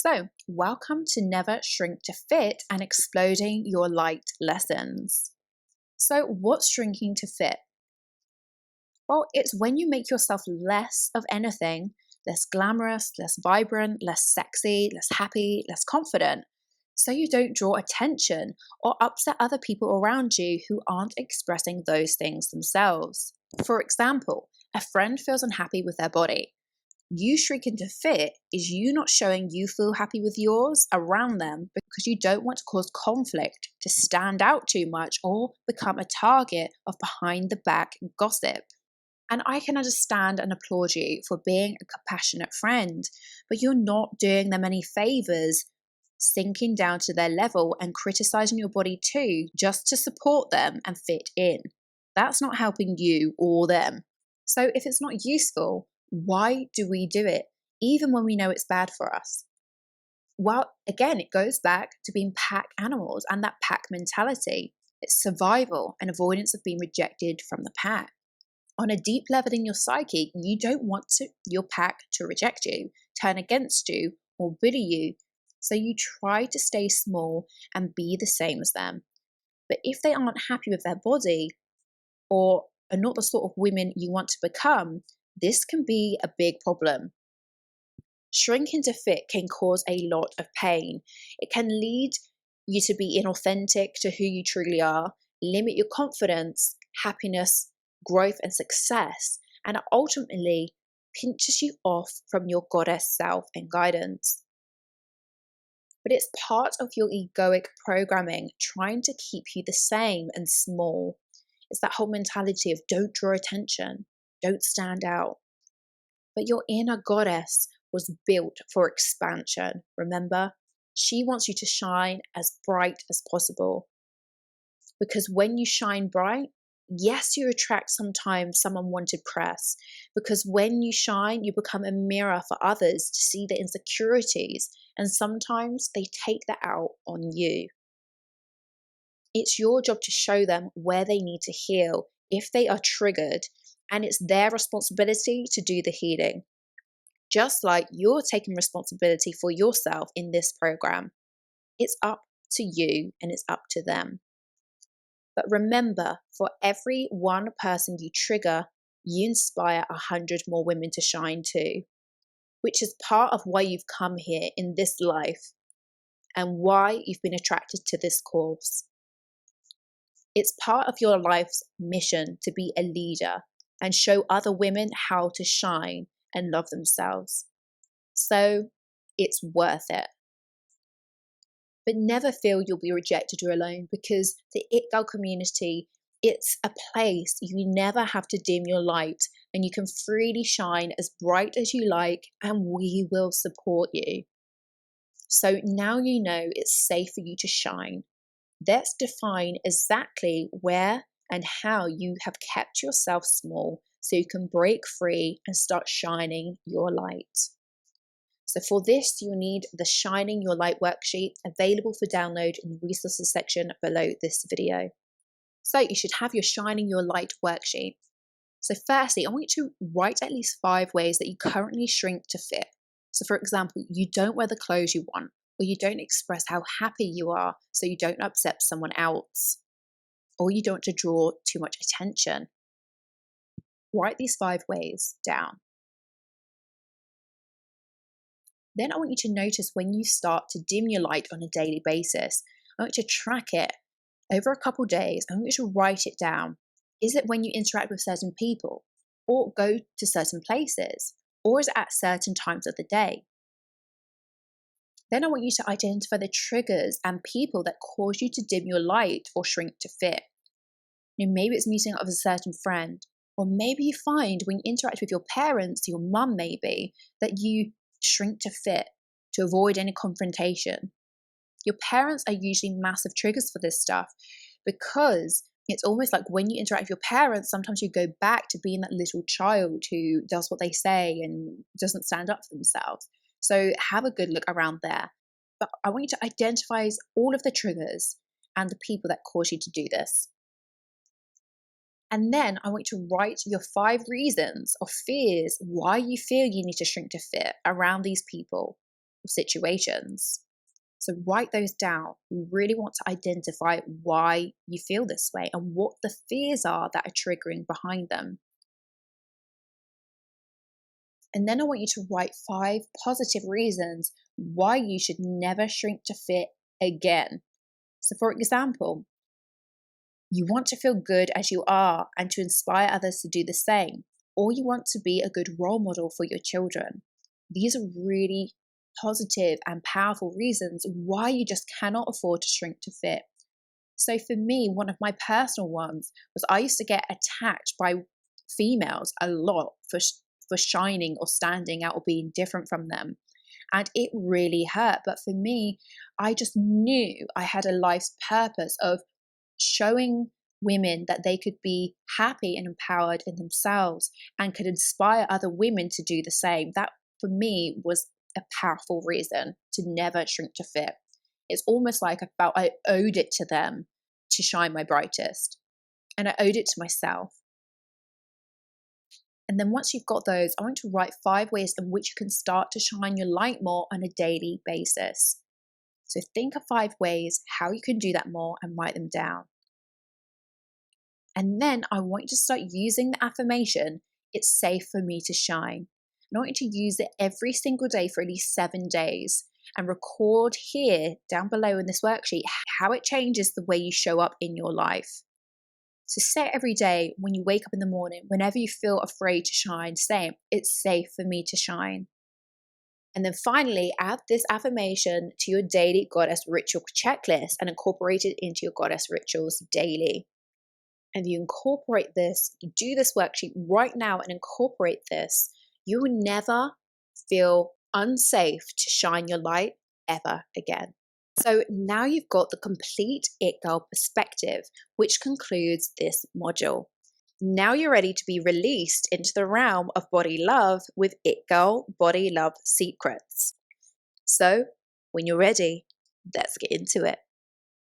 So, welcome to Never Shrink to Fit and Exploding Your Light lessons. So, what's shrinking to fit? Well, it's when you make yourself less of anything, less glamorous, less vibrant, less sexy, less happy, less confident, so you don't draw attention or upset other people around you who aren't expressing those things themselves. For example, a friend feels unhappy with their body. You shrinking to fit is you not showing you feel happy with yours around them because you don't want to cause conflict, to stand out too much, or become a target of behind the back gossip. And I can understand and applaud you for being a compassionate friend, but you're not doing them any favors, sinking down to their level and criticizing your body too, just to support them and fit in. That's not helping you or them. So if it's not useful, why do we do it, even when we know it's bad for us? Well, again, it goes back to being pack animals and that pack mentality. It's survival and avoidance of being rejected from the pack. On a deep level in your psyche, you don't want your pack to reject you, turn against you, or bully you. So you try to stay small and be the same as them. But if they aren't happy with their body or are not the sort of women you want to become, this can be a big problem. Shrinking to fit can cause a lot of pain. It can lead you to be inauthentic to who you truly are, limit your confidence, happiness, growth, and success, and ultimately pinches you off from your goddess self and guidance. But it's part of your egoic programming trying to keep you the same and small. It's that whole mentality of don't draw attention, don't stand out. But your inner goddess was built for expansion, remember? She wants you to shine as bright as possible. Because when you shine bright, yes, you attract sometimes some unwanted press. Because when you shine, you become a mirror for others to see the insecurities, and sometimes they take that out on you. It's your job to show them where they need to heal if they are triggered, and it's their responsibility to do the healing. Just like you're taking responsibility for yourself in this program. It's up to you and it's up to them. But remember, for every one person you trigger, you inspire 100 more women to shine too, which is part of why you've come here in this life and why you've been attracted to this course. It's part of your life's mission to be a leader and show other women how to shine and love themselves. So it's worth it. But never feel you'll be rejected or alone, because the It Girl community, it's a place you never have to dim your light and you can freely shine as bright as you like, and we will support you. So now you know it's safe for you to shine. Let's define exactly where and how you have kept yourself small so you can break free and start shining your light. So for this, you'll need the Shining Your Light worksheet available for download in the resources section below this video. So you should have your Shining Your Light worksheet. So firstly, I want you to write at least 5 ways that you currently shrink to fit. So for example, you don't wear the clothes you want, or you don't express how happy you are so you don't upset someone else, or you don't want to draw too much attention. Write these 5 ways down. Then I want you to notice when you start to dim your light on a daily basis. I want you to track it over a couple days. I want you to write it down. Is it when you interact with certain people or go to certain places, or is it at certain times of the day? Then I want you to identify the triggers and people that cause you to dim your light or shrink to fit. Maybe it's meeting up with a certain friend, or maybe you find when you interact with your parents, your mum maybe, that you shrink to fit to avoid any confrontation. Your parents are usually massive triggers for this stuff, because it's almost like when you interact with your parents, sometimes you go back to being that little child who does what they say and doesn't stand up for themselves. So have a good look around there. But I want you to identify all of the triggers and the people that cause you to do this. And then I want you to write your 5 reasons or fears why you feel you need to shrink to fit around these people. situations. So write those down. We really want to identify why you feel this way and what the fears are that are triggering behind them. And then I want you to write 5 positive reasons why you should never shrink to fit again. So for example, you want to feel good as you are and to inspire others to do the same, or you want to be a good role model for your children. These are really positive and powerful reasons why you just cannot afford to shrink to fit. So for me, one of my personal ones was I used to get attacked by females a lot for shining or standing out or being different from them. And it really hurt. But for me, I just knew I had a life's purpose of showing women that they could be happy and empowered in themselves and could inspire other women to do the same. That for me was a powerful reason to never shrink to fit. It's almost like I felt I owed it to them to shine my brightest, and I owed it to myself. And then once you've got those, I want to write 5 ways in which you can start to shine your light more on a daily basis. So think of 5 ways how you can do that more and write them down. And then I want you to start using the affirmation, it's safe for me to shine. And I want you to use it every single day for at least 7 days and record here down below in this worksheet how it changes the way you show up in your life. So say it every day when you wake up in the morning, whenever you feel afraid to shine, say it's safe for me to shine. And then finally, add this affirmation to your daily goddess ritual checklist and incorporate it into your goddess rituals daily. And if you incorporate this, you do this worksheet right now and incorporate this, you will never feel unsafe to shine your light ever again. So now you've got the complete It Girl perspective, which concludes this module. Now you're ready to be released into the realm of body love with It Girl Body Love Secrets. So when you're ready, let's get into it.